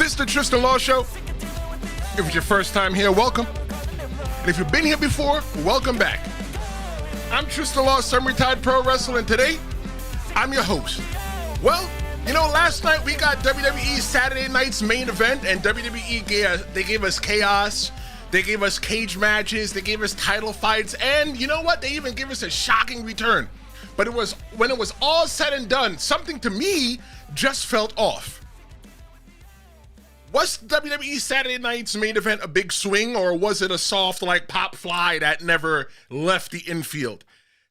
This is the Tristan Law Show. If it's your first time here, welcome. And if you've been here before, welcome back. I'm Tristan Law, some retired pro wrestler, and today, I'm your host. Well, you know, last night we got WWE's Saturday night's main event, and WWE gave us chaos. They gave us cage matches. They gave us title fights, and you know what? They even gave us a shocking return. But when it was all said and done, something to me just felt off. Was WWE Saturday night's main event a big swing, or was it a soft, like, pop fly that never left the infield?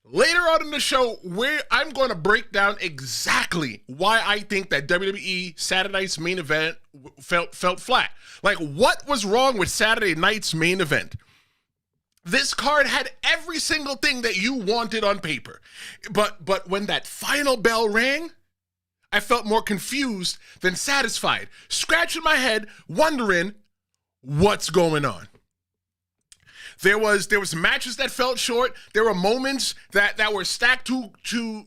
Later on in the show, I'm going to break down exactly why I think that WWE Saturday night's main event felt flat. Like, what was wrong with Saturday night's main event? This card had every single thing that you wanted on paper. But when that final bell rang, I felt more confused than satisfied, scratching my head, wondering what's going on. There was matches that felt short. There were moments that were stacked too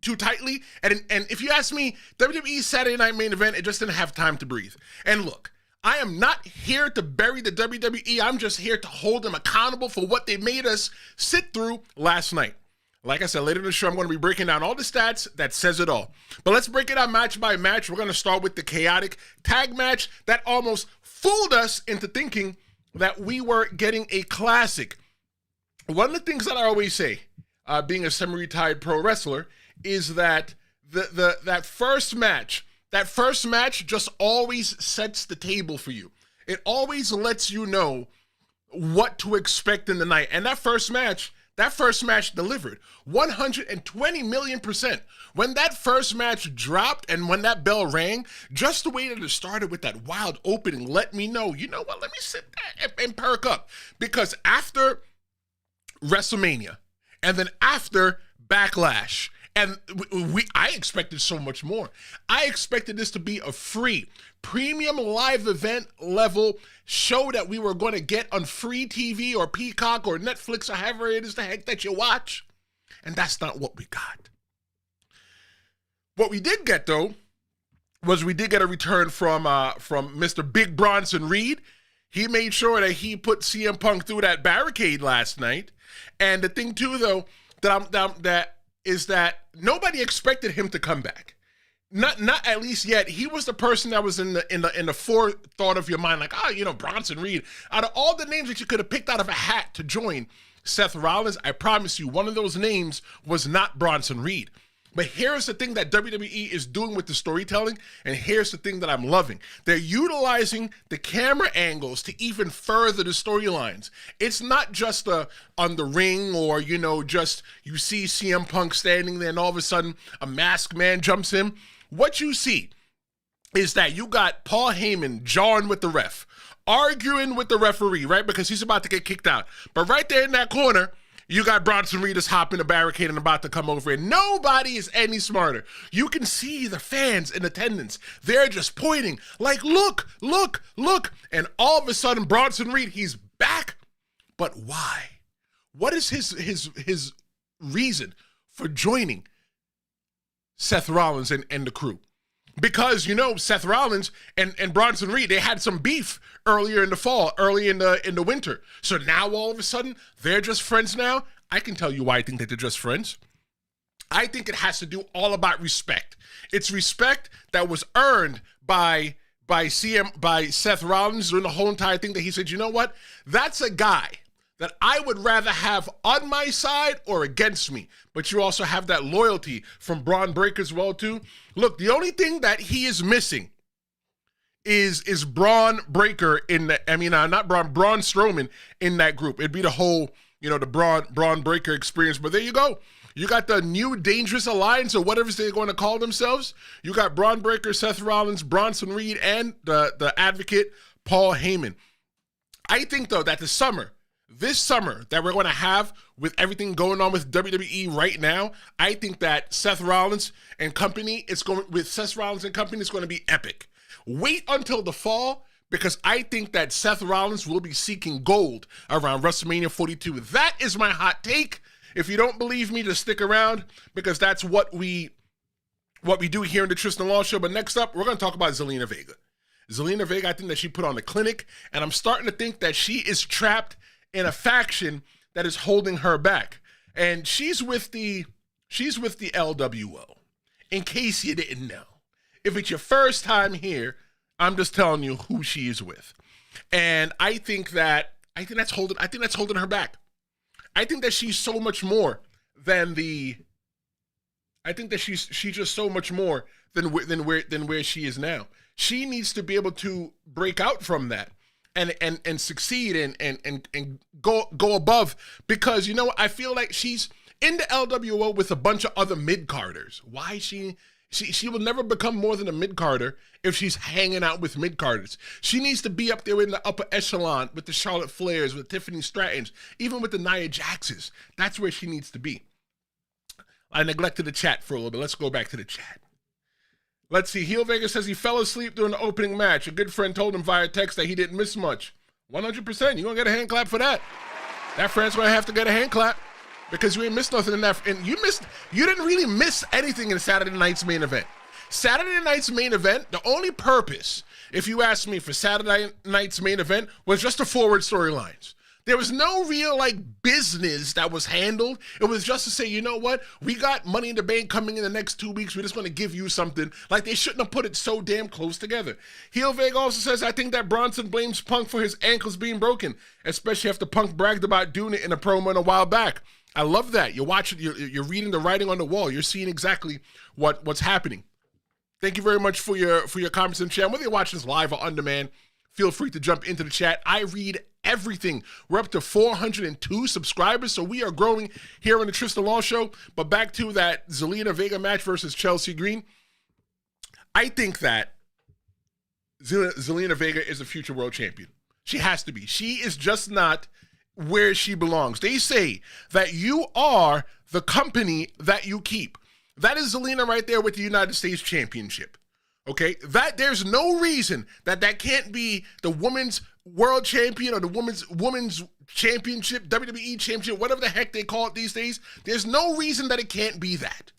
tightly. And if you ask me, WWE's Saturday night main event, it just didn't have time to breathe. And look, I am not here to bury the WWE. I'm just here to hold them accountable for what they made us sit through last night. Like I said, later in the show, I'm going to be breaking down all the stats that says it all. But let's break it down match by match. We're going to start with the chaotic tag match that almost fooled us into thinking that we were getting a classic. One of the things that I always say, being a semi-retired pro wrestler, is that that first match just always sets the table for you. It always lets you know what to expect in the night. And that first match delivered 120 million %. When that first match dropped and when that bell rang, just the way that it started with that wild opening let me know, you know what, let me sit there and perk up. Because after WrestleMania and then after Backlash, and I expected so much more. I expected this to be a free, premium live event level show that we were going to get on free TV or Peacock or Netflix or however it is the heck that you watch. And that's not what we got. What we did get, though, was we did get a return from Mr. Big Bronson Reed. He made sure that he put CM Punk through that barricade last night. And the thing, too, though, is that nobody expected him to come back. Not at least yet. He was the person that was in the forethought of your mind, like, Bronson Reed. Out of all the names that you could have picked out of a hat to join Seth Rollins, I promise you, one of those names was not Bronson Reed. But here's the thing that WWE is doing with the storytelling, and here's the thing that I'm loving. They're utilizing the camera angles to even further the storylines. It's not just on the ring or, just you see CM Punk standing there and all of a sudden a masked man jumps in. What you see is that you got Paul Heyman jawing with the ref, arguing with the referee, right? Because he's about to get kicked out. But right there in that corner, you got Bronson Reed hopping the barricade and about to come over, and nobody is any smarter. You can see the fans in attendance. They're just pointing like, look, look, look. And all of a sudden, Bronson Reed, he's back. But why? What is his reason for joining Seth Rollins and the crew? Because, Seth Rollins and Bronson Reed, they had some beef earlier in the fall, early in the winter. So now all of a sudden, they're just friends now. I can tell you why I think that they're just friends. I think it has to do all about respect. It's respect that was earned by Seth Rollins during the whole entire thing, that he said, you know what? That's a guy that I would rather have on my side or against me. But you also have that loyalty from Bron Breakker as well, too. Look, the only thing that he is missing is Bron Breakker Braun Strowman in that group. It'd be the whole, the Bron Breakker experience. But there you go. You got the new Dangerous Alliance, or whatever they're going to call themselves. You got Bron Breakker, Seth Rollins, Bronson Reed, and the advocate, Paul Heyman. I think, though, that this summer that we're going to have with everything going on with WWE right now, I think that Seth Rollins and company, it's going to be epic. Wait until the fall, because I think that Seth Rollins will be seeking gold around WrestleMania 42. That is my hot take. If you don't believe me, just stick around, because that's what we do here in the Tristan Law Show. But next up, we're going to talk about Zelina Vega. Zelina Vega, I think that she put on a clinic, and I'm starting to think that she is trapped in a faction that is holding her back. And she's with the LWO. In case you didn't know. If it's your first time here, I'm just telling you who she is with. And I think that's holding her back. I think that she's so much more than she's just so much more than where she is now. She needs to be able to break out from that and succeed and go above, because I feel like she's in the LWO with a bunch of other mid-carders. Why she will never become more than a mid-carder if she's hanging out with mid-carders. She needs to be up there in the upper echelon with the Charlotte Flairs, with Tiffany Strattons, even with the Nia Jaxes. That's where she needs to be. I neglected the chat for a little bit. Let's go back to the chat. Let's see. Heel Vega says he fell asleep during the opening match. A good friend told him via text that he didn't miss much. 100%. You're going to get a hand clap for that. That friend's going to have to get a hand clap because you ain't missed nothing in that. And you didn't really miss anything in Saturday night's main event. Saturday night's main event, the only purpose, if you ask me, for Saturday night's main event was just the forward storylines. There was no real business that was handled. It was just to say, you know what? We got Money in the Bank coming in the next 2 weeks. We're just going to give you something. They shouldn't have put it so damn close together. Heel Vega also says, I think that Bronson blames Punk for his ankles being broken, especially after Punk bragged about doing it in a promo a while back. I love that. You're watching, you're reading the writing on the wall. You're seeing exactly what's happening. Thank you very much for your comments in the chat. Whether you're watching this live or on demand, feel free to jump into the chat. I read everything. We're up to 402 subscribers, so we are growing here on the Tristan Law Show. But back to that Zelina Vega match versus Chelsea Green. I think that Zelina Vega is a future world champion. She has to be. She is just not where she belongs. They say that you are the company that you keep. That is Zelina right there with the United States Championship. Okay, there's no reason that can't be the women's world champion or the women's championship, WWE championship, whatever the heck they call it these days. There's no reason that it can't be that.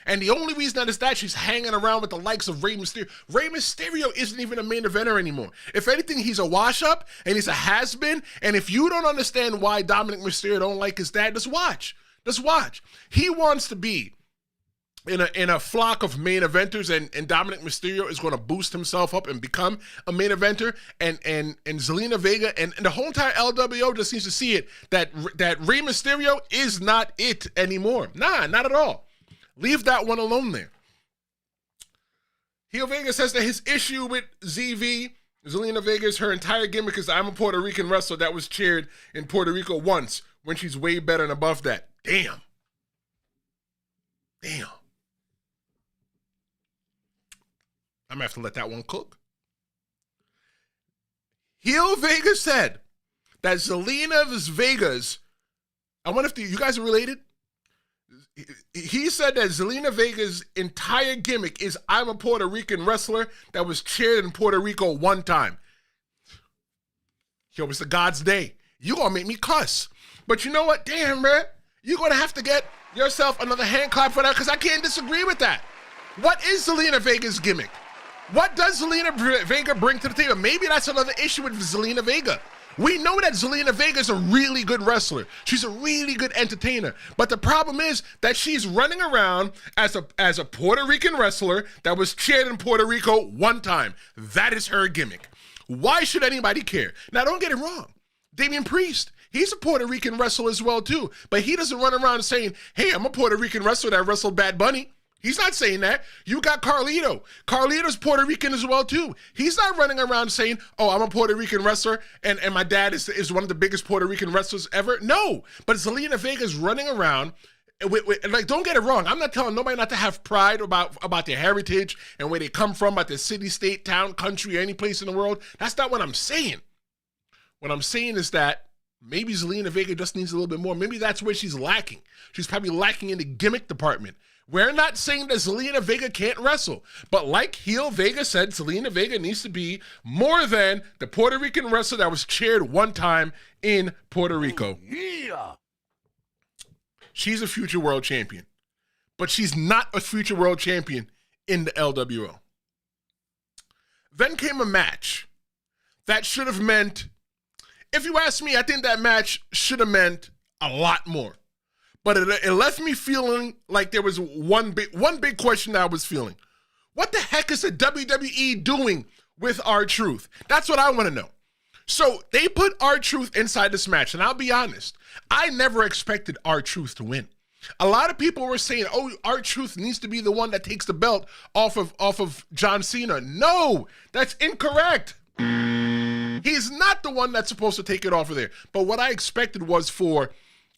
And the only reason that is that she's hanging around with the likes of Rey Mysterio. Rey Mysterio isn't even a main eventer anymore. If anything, he's a wash-up and he's a has-been. And if you don't understand why Dominic Mysterio don't like his dad, just watch. Just watch. He wants to be in a flock of main eventers, and Dominic Mysterio is going to boost himself up and become a main eventer, and Zelina Vega and the whole entire LWO just seems to see it that Rey Mysterio is not it anymore. Nah, not at all. Leave that one alone there. Heel Vega says that his issue with Zelina Vega, is her entire gimmick is I'm a Puerto Rican wrestler that was cheered in Puerto Rico once when she's way better and above that. Damn. I'm going to have to let that one cook. Heel Vega said that Zelina Vega's, I wonder if you guys are related? He said that Zelina Vega's entire gimmick is I'm a Puerto Rican wrestler that was cheered in Puerto Rico one time. Yo, it's the God's day. You going to make me cuss. But you know what? Damn, man. You're going to have to get yourself another hand clap for that because I can't disagree with that. What is Zelina Vega's gimmick? What does Zelina Vega bring to the table? Maybe that's another issue with Zelina Vega. We know that Zelina Vega is a really good wrestler. She's a really good entertainer. But the problem is that she's running around as a Puerto Rican wrestler that was cheered in Puerto Rico one time. That is her gimmick. Why should anybody care? Now, don't get it wrong. Damien Priest, he's a Puerto Rican wrestler as well, too. But he doesn't run around saying, hey, I'm a Puerto Rican wrestler that wrestled Bad Bunny. He's not saying that. You got Carlito. Carlito's Puerto Rican as well, too. He's not running around saying, oh, I'm a Puerto Rican wrestler and my dad is one of the biggest Puerto Rican wrestlers ever. No, but Zelina Vega is running around don't get it wrong. I'm not telling nobody not to have pride about their heritage and where they come from, about their city, state, town, country, any place in the world. That's not what I'm saying. What I'm saying is that maybe Zelina Vega just needs a little bit more. Maybe that's where she's lacking. She's probably lacking in the gimmick department. We're not saying that Zelina Vega can't wrestle, but like Heel Vega said, Zelina Vega needs to be more than the Puerto Rican wrestler that was cheered one time in Puerto Rico. Yeah. She's a future world champion, but she's not a future world champion in the LWO. Then came a match that should have meant, if you ask me, I think that match should have meant a lot more. But it left me feeling like there was one big question that I was feeling. What the heck is the WWE doing with R-Truth? That's what I want to know. So they put R-Truth inside this match, and I'll be honest, I never expected R-Truth to win. A lot of people were saying, oh, R-Truth needs to be the one that takes the belt off of John Cena. No, that's incorrect. He's not the one that's supposed to take it off of there. But what I expected was for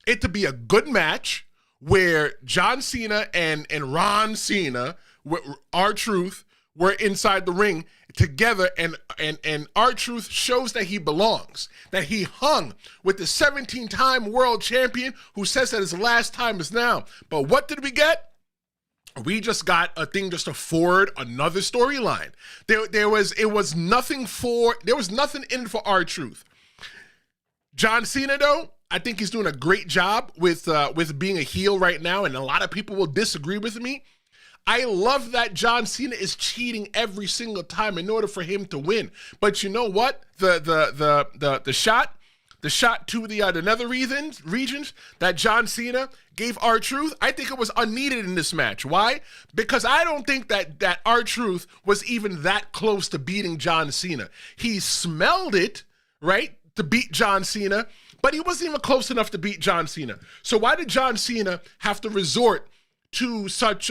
it to be a good match where John Cena and Ron Cena, R-Truth, were inside the ring together, and R-Truth shows that he belongs, that he hung with the 17-time world champion who says that his last time is now. But what did we get? We just got a thing just to forward another storyline. There was nothing in it for R-Truth. John Cena, though, I think he's doing a great job with being a heel right now, and a lot of people will disagree with me. I love that John Cena is cheating every single time in order for him to win. But you know what? The shot to the nether regions that John Cena gave R-Truth, I think it was unneeded in this match. Why? Because I don't think that R-Truth was even that close to beating John Cena. He smelled it, right, to beat John Cena, but he wasn't even close enough to beat John Cena. So why did John Cena have to resort to such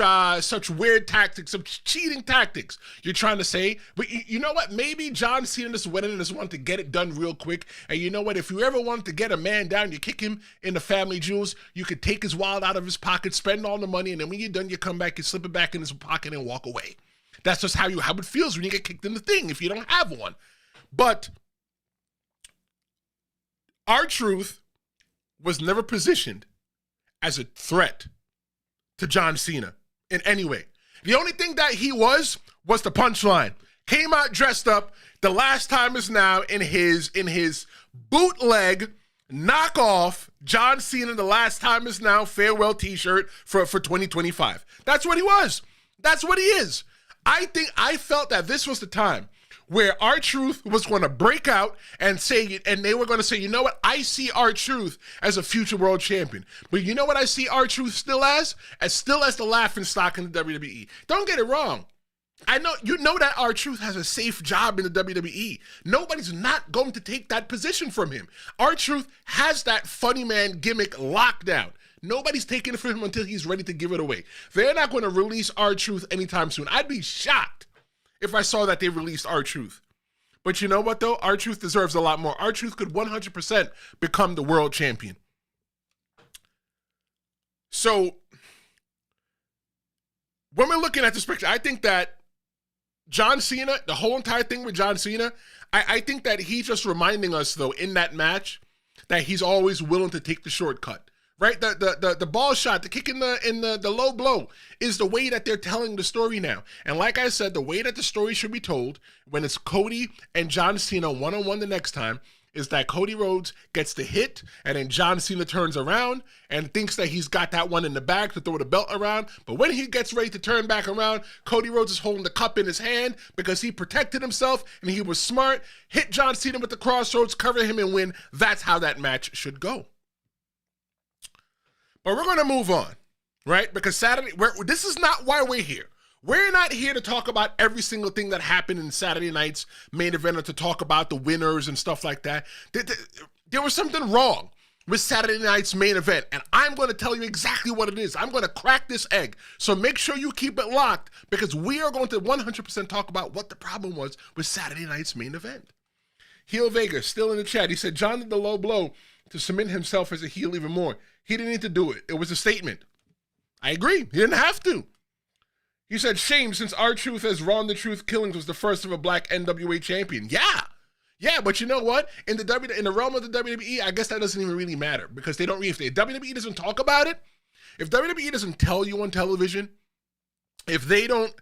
weird tactics, such cheating tactics? You're trying to say, but you know what? Maybe John Cena just went in and just wanted to get it done real quick. And you know what? If you ever wanted to get a man down, you kick him in the family jewels. You could take his wallet out of his pocket, spend all the money, and then when you're done, you come back, you slip it back in his pocket and walk away. That's just how it feels when you get kicked in the thing if you don't have one. But R-Truth was never positioned as a threat to John Cena in any way. The only thing that he was the Punchline. Came out dressed up. The last time is now in his bootleg knockoff John Cena. The last time is now farewell t-shirt for 2025. That's what he was. That's what he is. I felt that this was the time where R-Truth was going to break out and they were going to say, you know what? I see R-Truth as a future world champion. But you know what I see R-Truth still as? Still as the laughing stock in the WWE. Don't get it wrong. I know, you know that R-Truth has a safe job in the WWE. Nobody's not going to take that position from him. R-Truth has that funny man gimmick lockdown. Nobody's taking it from him until he's ready to give it away. They're not going to release R-Truth anytime soon. I'd be shocked if I saw that they released R-Truth. But you know what, though? R-Truth deserves a lot more. R-Truth could 100% become the world champion. So, when we're looking at this picture, I think that John Cena, the whole entire thing with John Cena, I think that he's just reminding us, though, in that match, that he's always willing to take the shortcut. Right, the ball shot, the kick in the low blow is the way that they're telling the story now. And like I said, the way that the story should be told when it's Cody and John Cena one-on-one the next time is that Cody Rhodes gets the hit, and then John Cena turns around and thinks that he's got that one in the bag to throw the belt around. But when he gets ready to turn back around, Cody Rhodes is holding the cup in his hand because he protected himself and he was smart, hit John Cena with the crossroads, cover him and win. That's how that match should go. But we're going to move on, right? Because this is not why we're here. We're not here to talk about every single thing that happened in Saturday night's main event or to talk about the winners and stuff like that. There was something wrong with Saturday night's main event, and I'm going to tell you exactly what it is. I'm going to crack this egg. So make sure you keep it locked because we are going to 100% talk about what the problem was with Saturday night's main event. Heel Vega, still in the chat. He said, John did the low blow to cement himself as a heel even more. He didn't need to do it. It was a statement. I agree. He didn't have to. He said, shame since R-Truth as Ron the Truth Killings was the first of a black NWA champion. Yeah, but you know what? In the realm of the WWE, I guess that doesn't even really matter because they don't really, if WWE doesn't talk about it, if WWE doesn't tell you on television, if they don't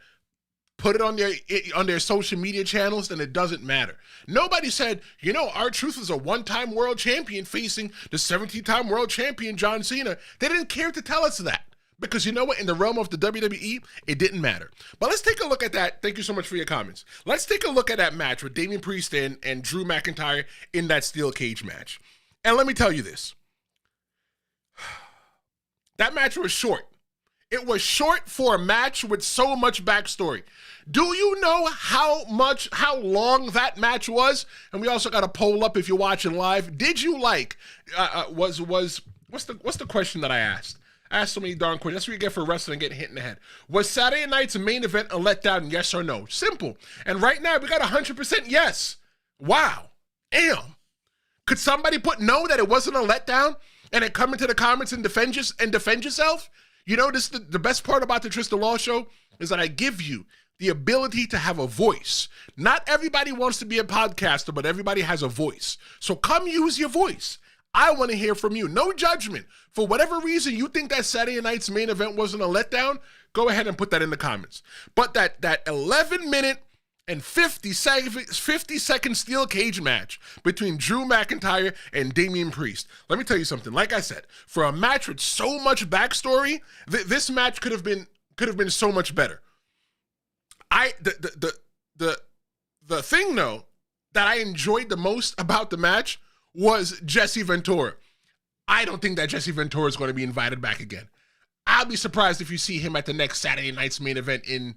put it on their social media channels, then it doesn't matter. Nobody said, you know, R-Truth was a one-time world champion facing the 17-time world champion John Cena. They didn't care to tell us that. Because you know what? In the realm of the WWE, it didn't matter. But let's take a look at that. Thank you so much for your comments. Let's take a look at that match with Damien Priest and Drew McIntyre in that steel cage match. And let me tell you this. That match was short. It was short for a match with so much backstory. Do you know how long that match was? And we also got a poll up if you're watching live. Did you like, what's the question that I asked? I asked so many darn questions. That's what you get for wrestling and getting hit in the head. Was Saturday night's main event a letdown, yes or no? Simple. And right now, we got 100% yes. Wow. Damn. Could somebody put no that it wasn't a letdown and then come into the comments and defend yourself? You know, this the best part about the Tristan Law Show is that I give you the ability to have a voice. Not everybody wants to be a podcaster, but everybody has a voice. So come use your voice. I want to hear from you. No judgment. For whatever reason you think that Saturday night's main event wasn't a letdown, go ahead and put that in the comments. But that 11-minute and 50-second steel cage match between Drew McIntyre and Damien Priest. Let me tell you something. Like I said, for a match with so much backstory, this match could have been so much better. The thing though that I enjoyed the most about the match was Jesse Ventura. I don't think that Jesse Ventura is going to be invited back again. I'll be surprised if you see him at the next Saturday night's main event in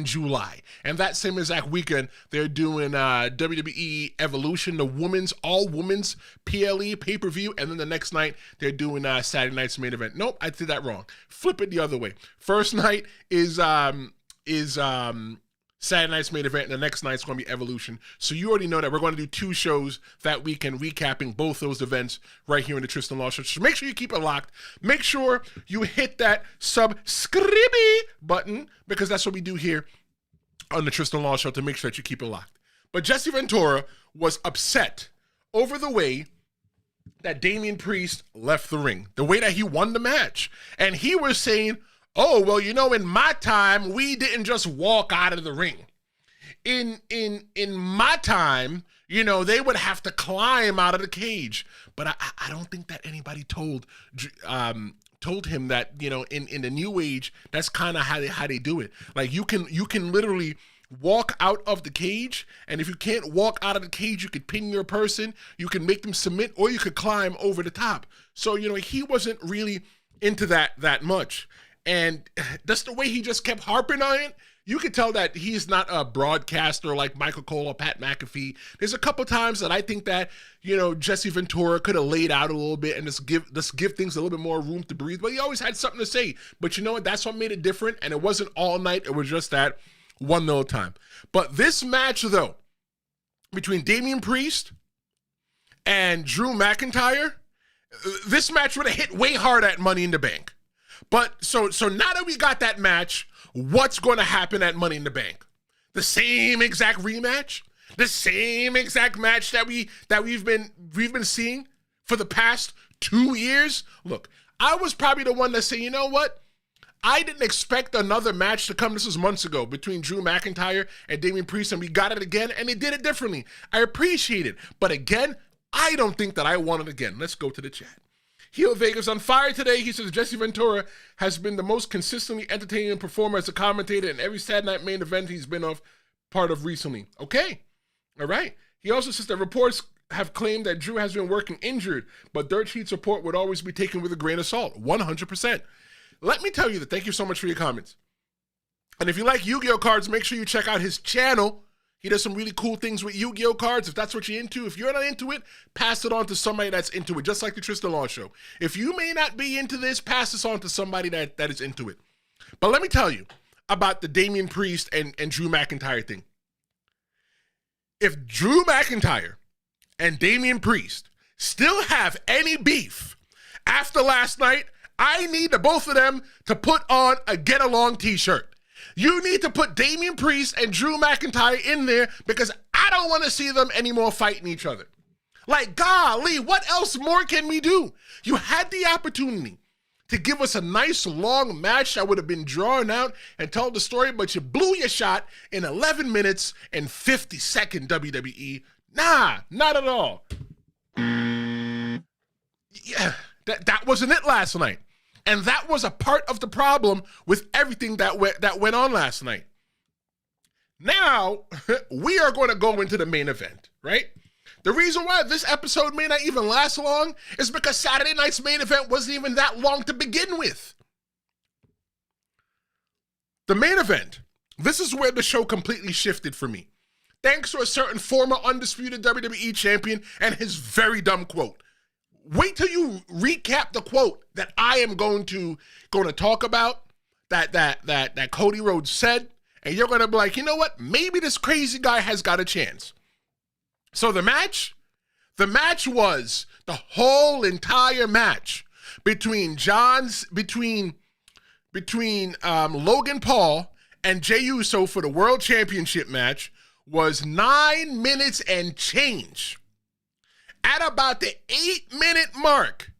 July. And that same exact weekend, they're doing WWE Evolution, the all-women's PLE pay-per-view, and then the next night, they're doing Saturday night's main event. Nope, I did that wrong. Flip it the other way. First night is Saturday night's main event, and the next night's going to be Evolution. So you already know that we're going to do 2 shows that weekend, recapping both those events right here in the Tristan Law Show. So make sure you keep it locked. Make sure you hit that subscribe button, because that's what we do here on the Tristan Law Show, to make sure that you keep it locked. But Jesse Ventura was upset over the way that Damien Priest left the ring, the way that he won the match. And he was saying, oh, well, you know, in my time, we didn't just walk out of the ring. In my time, you know, they would have to climb out of the cage. But I don't think that anybody told him that, you know, in the new age, that's kind of how they do it. Like you can literally walk out of the cage, and if you can't walk out of the cage, you could pin your person, you can make them submit, or you could climb over the top. So, you know, he wasn't really into that much. And that's the way he just kept harping on it. You could tell that he's not a broadcaster like Michael Cole or Pat McAfee. There's a couple times that I think that, you know, Jesse Ventura could have laid out a little bit and just give things a little bit more room to breathe. But he always had something to say. But you know what? That's what made it different. And it wasn't all night. It was just that one little time. But this match, though, between Damien Priest and Drew McIntyre, this match would have hit way hard at Money in the Bank. But so now that we got that match, what's going to happen at Money in the Bank? The same exact rematch? The same exact match that we've been seeing for the past 2 years? Look, I was probably the one that said, you know what? I didn't expect another match to come. This was months ago between Drew McIntyre and Damien Priest, and we got it again, and they did it differently. I appreciate it. But again, I don't think that I want it again. Let's go to the chat. Heel Vega's on fire today. He says Jesse Ventura has been the most consistently entertaining performer as a commentator in every Saturday night main event he's been part of recently. Okay. All right. He also says that reports have claimed that Drew has been working injured, but dirt sheet support would always be taken with a grain of salt. 100%. Let me tell you that. Thank you so much for your comments. And if you like Yu-Gi-Oh cards, make sure you check out his channel. He does some really cool things with Yu-Gi-Oh cards. If that's what you're into, if you're not into it, pass it on to somebody that's into it, just like the Tristan Law Show. If you may not be into this, pass this on to somebody that is into it. But let me tell you about the Damien Priest and Drew McIntyre thing. If Drew McIntyre and Damien Priest still have any beef after last night, I need the both of them to put on a Get Along t-shirt. You need to put Damien Priest and Drew McIntyre in there, because I don't want to see them anymore fighting each other. Like, golly, what else more can we do? You had the opportunity to give us a nice long match that would have been drawn out and told the story, but you blew your shot in 11 minutes and 50-second WWE. Nah, not at all. Yeah, that wasn't it last night. And that was a part of the problem with everything that went on last night. Now, we are going to go into the main event, right? The reason why this episode may not even last long is because Saturday night's main event wasn't even that long to begin with. The main event, this is where the show completely shifted for me. Thanks to a certain former undisputed WWE champion and his very dumb quote. Wait till you recap the quote that I am going to talk about that Cody Rhodes said, and you're going to be like, you know what? Maybe this crazy guy has got a chance. So the match was the whole entire match between Logan Paul and Jey Uso for the World Championship match was 9 minutes and change. At about the 8-minute mark,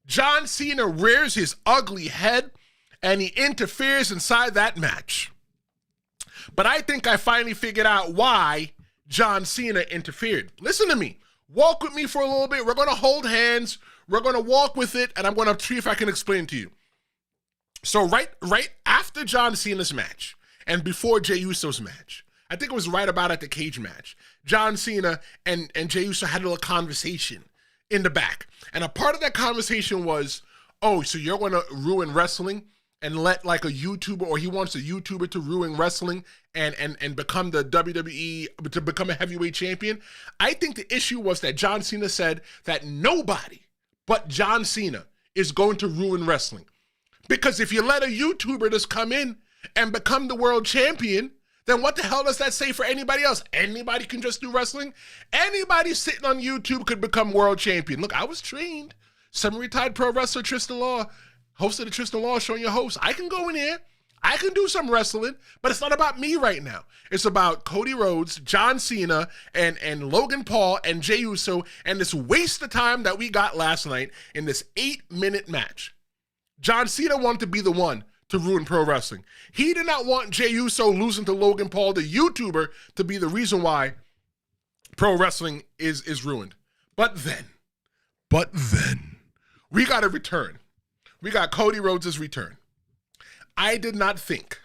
John Cena rears his ugly head and he interferes inside that match. But I think I finally figured out why John Cena interfered. Listen to me. Walk with me for a little bit. We're going to hold hands. We're going to walk with it, and I'm going to see if I can explain to you. So right after John Cena's match and before Jey Uso's match, I think it was right about at the cage match, John Cena and Jey Uso had a little conversation in the back. And a part of that conversation was, oh, so you're going to ruin wrestling and let like a YouTuber, or he wants a YouTuber to ruin wrestling and become the WWE, to become a heavyweight champion. I think the issue was that John Cena said that nobody but John Cena is going to ruin wrestling. Because if you let a YouTuber just come in and become the world champion, then what the hell does that say for anybody else? Anybody can just do wrestling? Anybody sitting on YouTube could become world champion. Look, I was trained. Semi-retired pro wrestler Tristan Law, host of the Tristan Law Show, and your host. I can go in here. I can do some wrestling, but it's not about me right now. It's about Cody Rhodes, John Cena, and Logan Paul, and Jey Uso, and this waste of time that we got last night in this 8-minute match. John Cena wanted to be the one to ruin pro wrestling. He did not want Jey Uso losing to Logan Paul, the YouTuber, to be the reason why pro wrestling is ruined. But then, we got a return. We got Cody Rhodes' return. I did not think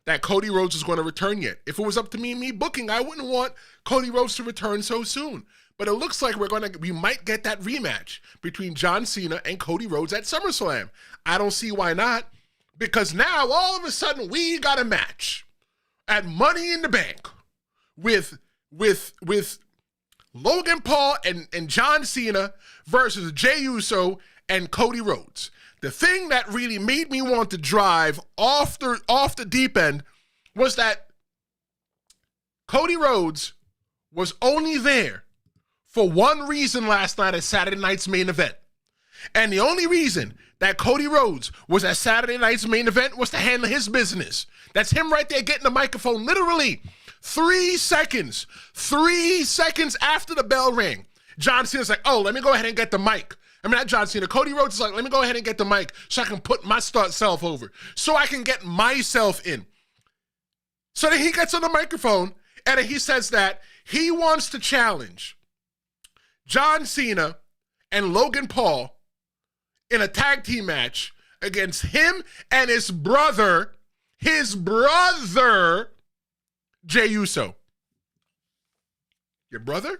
that Cody Rhodes was going to return yet. If it was up to me booking, I wouldn't want Cody Rhodes to return so soon. But it looks like we might get that rematch between John Cena and Cody Rhodes at SummerSlam. I don't see why not, because now all of a sudden we got a match at Money in the Bank with Logan Paul and John Cena versus Jey Uso and Cody Rhodes. The thing that really made me want to drive off the deep end was that Cody Rhodes was only there for one reason last night at Saturday night's main event. And the only reason that Cody Rhodes was at Saturday night's main event was to handle his business. That's him right there getting the microphone literally 3 seconds. 3 seconds after the bell rang. John Cena's like, oh, let me go ahead and get the mic. I mean, not John Cena. Cody Rhodes is like, let me go ahead and get the mic so I can put my self over, so I can get myself in. So then he gets on the microphone and he says that he wants to challenge John Cena and Logan Paul in a tag team match against him and his brother, Jey Uso. Your brother?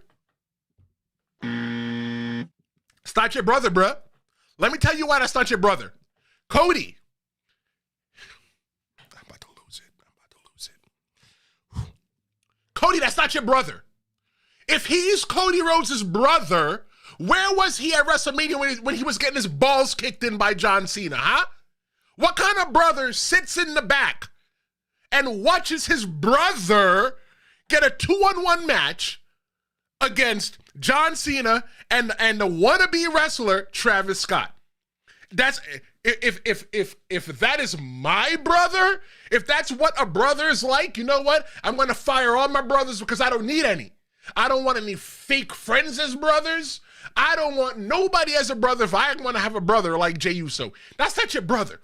It's not your brother, bruh. Let me tell you why that's not your brother. Cody. I'm about to lose it. Cody, that's not your brother. If he's Cody Rhodes' brother, where was he at WrestleMania when he was getting his balls kicked in by John Cena, huh? What kind of brother sits in the back and watches his brother get a 2-on-1 match against John Cena and the wannabe wrestler Travis Scott? That's if that is my brother, if that's what a brother is like, you know what? I'm gonna fire all my brothers because I don't need any. I don't want any fake friends as brothers. I don't want nobody as a brother if I want to have a brother like Jey Uso. That's not your brother.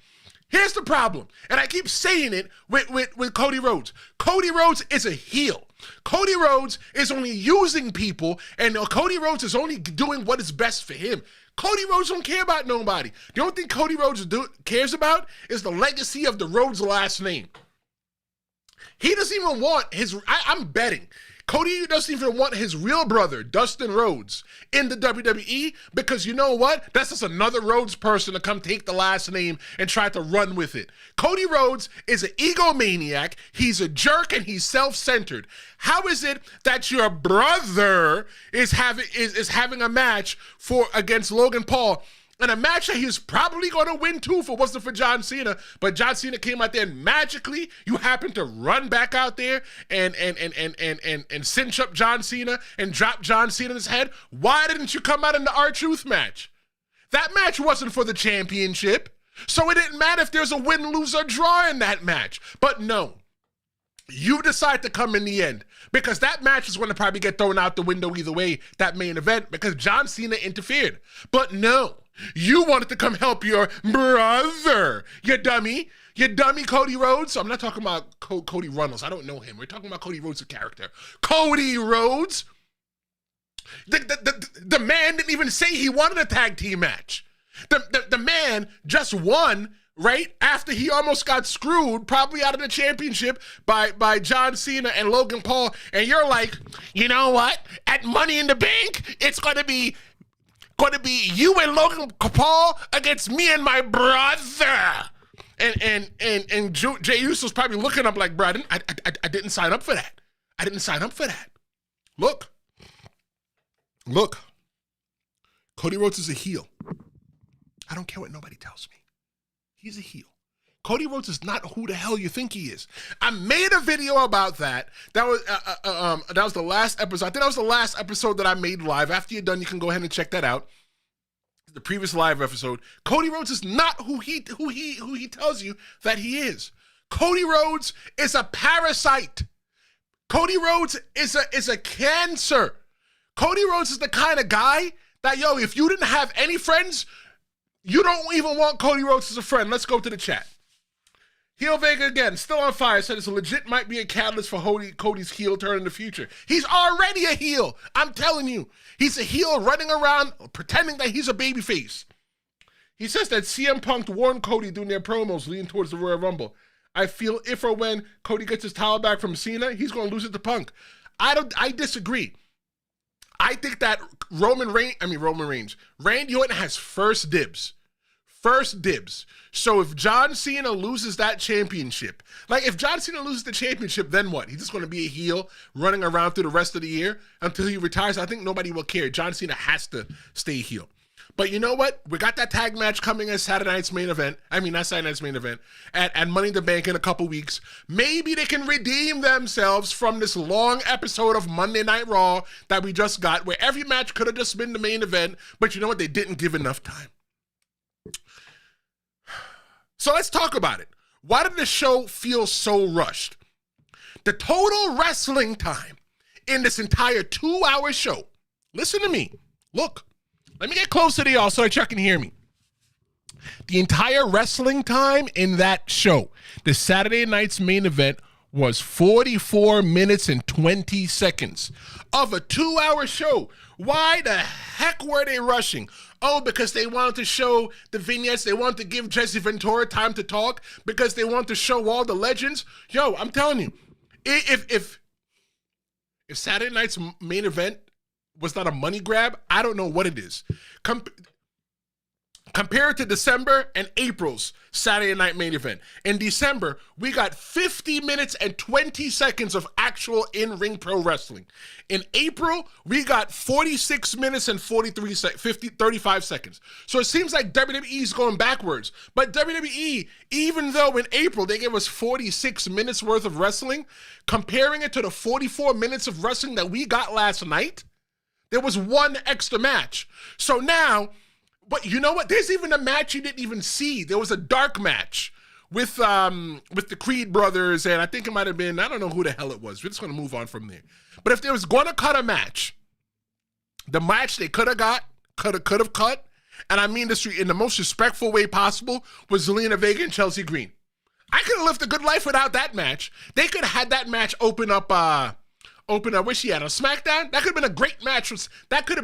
Here's the problem, and I keep saying it with Cody Rhodes. Cody Rhodes is a heel. Cody Rhodes is only using people, and Cody Rhodes is only doing what is best for him. Cody Rhodes don't care about nobody. The only thing Cody Rhodes cares about is the legacy of the Rhodes last name. He doesn't even want I'm betting, Cody doesn't even want his real brother, Dustin Rhodes, in the WWE because you know what? That's just another Rhodes person to come take the last name and try to run with it. Cody Rhodes is an egomaniac. He's a jerk and he's self-centered. How is it that your brother is having a match against Logan Paul? And a match that he's probably going to win too if it wasn't for John Cena. But John Cena came out there and magically you happen to run back out there and cinch up John Cena and drop John Cena's head. Why didn't you come out in the R-Truth match? That match wasn't for the championship. So it didn't matter if there's a win, lose, or draw in that match. But no, you decide to come in the end because that match is going to probably get thrown out the window either way, that main event, because John Cena interfered. But no. You wanted to come help your brother, you dummy. You dummy, Cody Rhodes. I'm not talking about Cody Runnels. I don't know him. We're talking about Cody Rhodes, the character. Cody Rhodes. The man didn't even say he wanted a tag team match. The man just won right after he almost got screwed, probably out of the championship by John Cena and Logan Paul. And you're like, you know what? At Money in the Bank, it's going to be you and Logan Paul against me and my brother. And Jey Uso's probably looking up like, bro, I didn't sign up for that. I didn't sign up for that. Look. Cody Rhodes is a heel. I don't care what nobody tells me. He's a heel. Cody Rhodes is not who the hell you think he is. I made a video about that. That was the last episode. I think that was the last episode that I made live. After you're done, you can go ahead and check that out. The previous live episode. Cody Rhodes is not who he tells you that he is. Cody Rhodes is a parasite. Cody Rhodes is a cancer. Cody Rhodes is the kind of guy that, if you didn't have any friends, you don't even want Cody Rhodes as a friend. Let's go to the chat. Heel Vega again, still on fire, said it's legit might be a catalyst for Cody's heel turn in the future. He's already a heel. I'm telling you. He's a heel running around pretending that he's a babyface. He says that CM Punk warned Cody during their promos leading towards the Royal Rumble. I feel if or when Cody gets his title back from Cena, he's going to lose it to Punk. I disagree. I think that Randy Orton has first dibs. First dibs. So if John Cena loses that championship, if John Cena loses the championship, then what? He's just going to be a heel running around through the rest of the year until he retires. I think nobody will care. John Cena has to stay heel. But you know what? We got that tag match coming as Saturday night's main event. Not Saturday night's main event. At Money in the Bank in a couple weeks. Maybe they can redeem themselves from this long episode of Monday Night Raw that we just got, where every match could have just been the main event. But you know what? They didn't give enough time. So let's talk about it. Why did the show feel so rushed? The total wrestling time in this entire 2-hour show. Listen to me. Look. Let me get closer to y'all so that y'all can hear me. The entire wrestling time in that show, the Saturday night's main event, was 44 minutes and 20 seconds of a 2-hour show. Why the heck were they rushing? Oh, because they wanted to show the vignettes. They wanted to give Jesse Ventura time to talk because they want to show all the legends. I'm telling you, if Saturday night's main event was not a money grab, I don't know what it is. Compared to December and April's Saturday night main event. In December, we got 50 minutes and 20 seconds of actual in-ring pro wrestling. In April, we got 46 minutes and 35 seconds. So it seems like WWE is going backwards. But WWE, even though in April they gave us 46 minutes worth of wrestling, comparing it to the 44 minutes of wrestling that we got last night, there was one extra match. So now, but you know what? There's even a match you didn't even see. There was a dark match with the Creed brothers, and I think it might have been, I don't know who the hell it was. We're just going to move on from there. But if they was going to cut a match, the match they could have cut, and I mean this in the most respectful way possible, was Zelina Vega and Chelsea Green. I could have lived a good life without that match. They could have had that match open up open. I wish he had on SmackDown. That could have been a great match. That could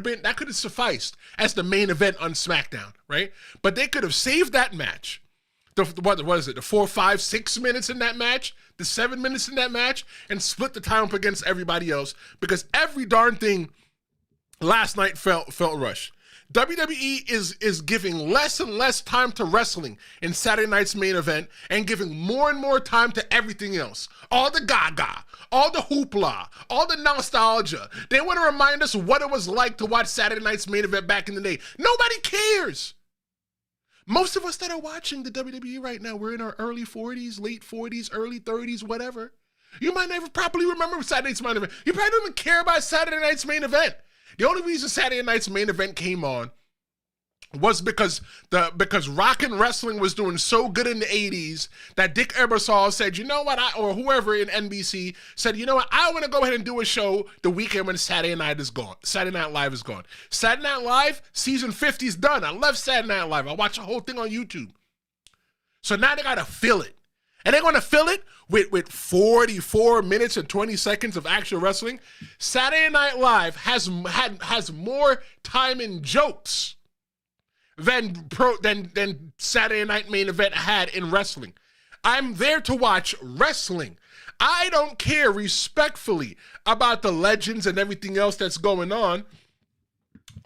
have sufficed as the main event on SmackDown, right? But they could have saved that match. What is it? The 4, 5, 6 minutes in that match, the 7 minutes in that match, and split the time up against everybody else, because every darn thing last night felt rushed. WWE is giving less and less time to wrestling in Saturday night's main event and giving more and more time to everything else. All the gaga, all the hoopla, all the nostalgia. They want to remind us what it was like to watch Saturday night's main event back in the day. Nobody cares. Most of us that are watching the WWE right now, we're in our early 40s, late 40s, early 30s, whatever. You might never properly remember Saturday night's main event. You probably don't even care about Saturday night's main event. The only reason Saturday night's main event came on was because rock and wrestling was doing so good in the 80s that Dick Ebersol said, you know what, or whoever in NBC said, you know what, I want to go ahead and do a show the weekend when Saturday Night is gone. Saturday Night Live is gone. Saturday Night Live, season 50 is done. I love Saturday Night Live. I watch the whole thing on YouTube. So now they got to fill it. And they're going to fill it with 44 minutes and 20 seconds of actual wrestling. Saturday Night Live has more time in jokes than Saturday Night Main Event had in wrestling. I'm there to watch wrestling. I don't care respectfully about the legends and everything else that's going on.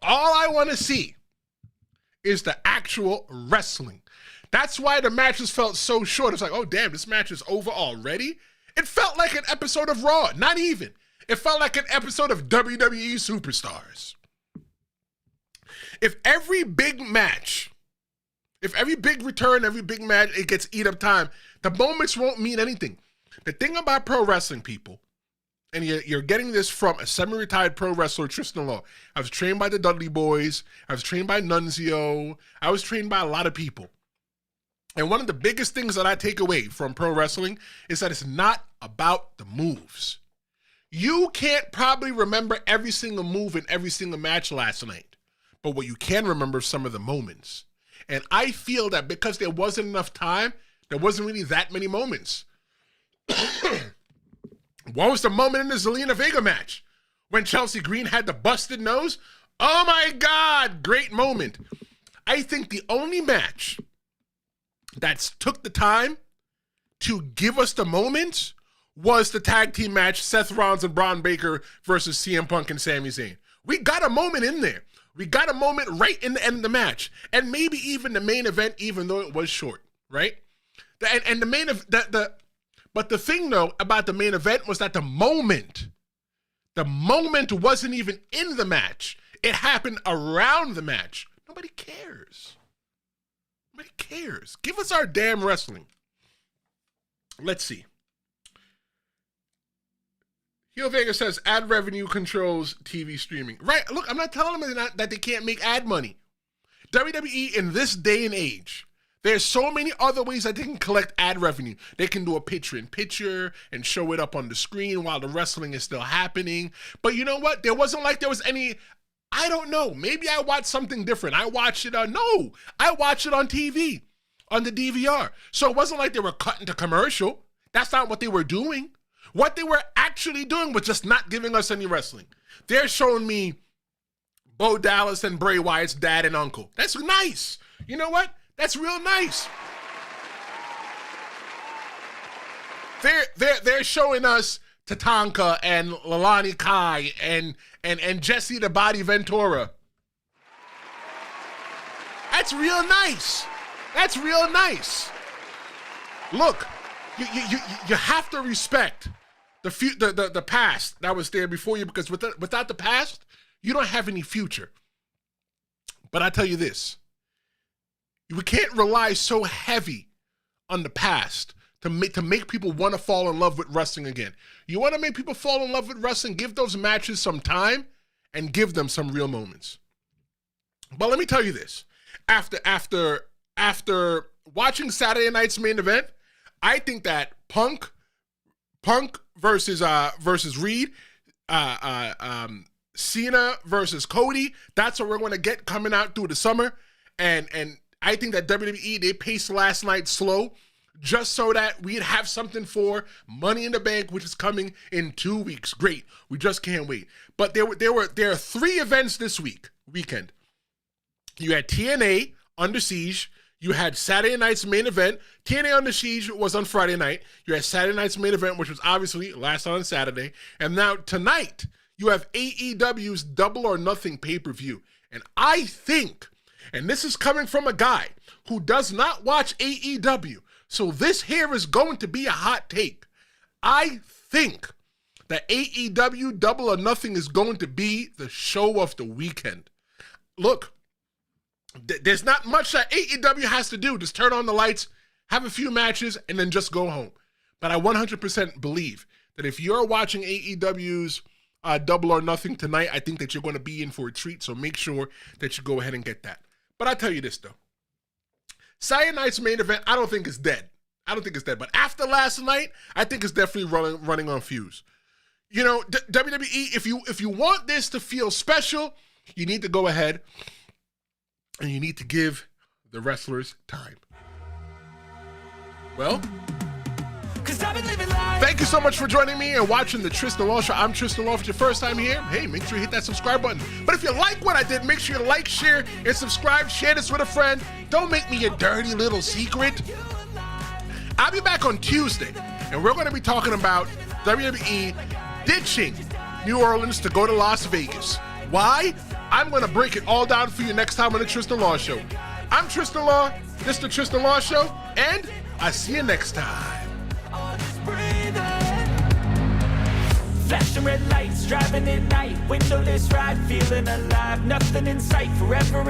All I want to see is the actual wrestling. That's why the matches felt so short. It's like, oh, damn, this match is over already? It felt like an episode of Raw. Not even. It felt like an episode of WWE Superstars. If every big match, if every big return, every big match, it gets eat up time, the moments won't mean anything. The thing about pro wrestling, people, and you're getting this from a semi-retired pro wrestler, Tristan Law. I was trained by the Dudley Boys. I was trained by Nunzio. I was trained by a lot of people. And one of the biggest things that I take away from pro wrestling is that it's not about the moves. You can't probably remember every single move in every single match last night, but what you can remember is some of the moments. And I feel that because there wasn't enough time, there wasn't really that many moments. What was the moment in the Zelina Vega match when Chelsea Green had the busted nose? Oh my God, great moment. I think the only match that took the time to give us the moments was the tag team match, Seth Rollins and Bron Breakker versus CM Punk and Sami Zayn. We got a moment in there. We got a moment right in the end of the match. And maybe even the main event, even though it was short, right? And the main of but the thing though about the main event was that the moment wasn't even in the match. It happened around the match. Nobody cares. Nobody cares. Give us our damn wrestling. Let's see. Heel Vega says ad revenue controls TV streaming. Right. Look, I'm not telling them that they can't make ad money. WWE in this day and age, there's so many other ways that they can collect ad revenue. They can do a picture-in-picture and show it up on the screen while the wrestling is still happening. But you know what? There wasn't like there was any... I don't know. Maybe I watched something different. I watched it on TV, on the DVR. So it wasn't like they were cutting to commercial. That's not what they were doing. What they were actually doing was just not giving us any wrestling. They're showing me Bo Dallas and Bray Wyatt's dad and uncle. That's nice. You know what? That's real nice. They're showing us Tatanka and Lalani Kai and Jesse the Body Ventura. That's real nice. That's real nice. Look, you have to respect the past that was there before you, because without the past, you don't have any future. But I tell you this, we can't rely so heavy on the past to make people want to fall in love with wrestling again. You want to make people fall in love with wrestling, give those matches some time and give them some real moments. But let me tell you this. After watching Saturday night's main event, I think that Punk versus Reed, Cena versus Cody, that's what we're going to get coming out through the summer. And I think that WWE, they paced last night slow. just so that we'd have something for Money in the Bank, which is coming in 2 weeks. Great. We just can't wait. But there are 3 events this weekend. You had TNA Under Siege. You had Saturday night's main event. TNA Under Siege was on Friday night. You had Saturday night's main event, which was obviously last on Saturday. And now tonight, you have AEW's Double or Nothing pay-per-view. And I think, and this is coming from a guy who does not watch AEW, so this here is going to be a hot take. I think that AEW Double or Nothing is going to be the show of the weekend. Look, there's not much that AEW has to do. Just turn on the lights, have a few matches, and then just go home. But I 100% believe that if you're watching AEW's Double or Nothing tonight, I think that you're going to be in for a treat, so make sure that you go ahead and get that. But I'll tell you this, though. Saturday night's main event, I don't think it's dead. But after last night, I think it's definitely running on fuse. You know, WWE, if you want this to feel special, you need to go ahead and you need to give the wrestlers time. Well, thank you so much for joining me and watching the Tristan Law Show. I'm Tristan Law. If it's your first time here, hey, make sure you hit that subscribe button. But if you like what I did, make sure you like, share, and subscribe. Share this with a friend. Don't make me a dirty little secret. I'll be back on Tuesday, and we're going to be talking about WWE ditching New Orleans to go to Las Vegas. Why? I'm going to break it all down for you next time on the Tristan Law Show. I'm Tristan Law. This is the Tristan Law Show, and I'll see you next time. Flashing red lights, driving at night, windowless ride, feeling alive, nothing in sight, forever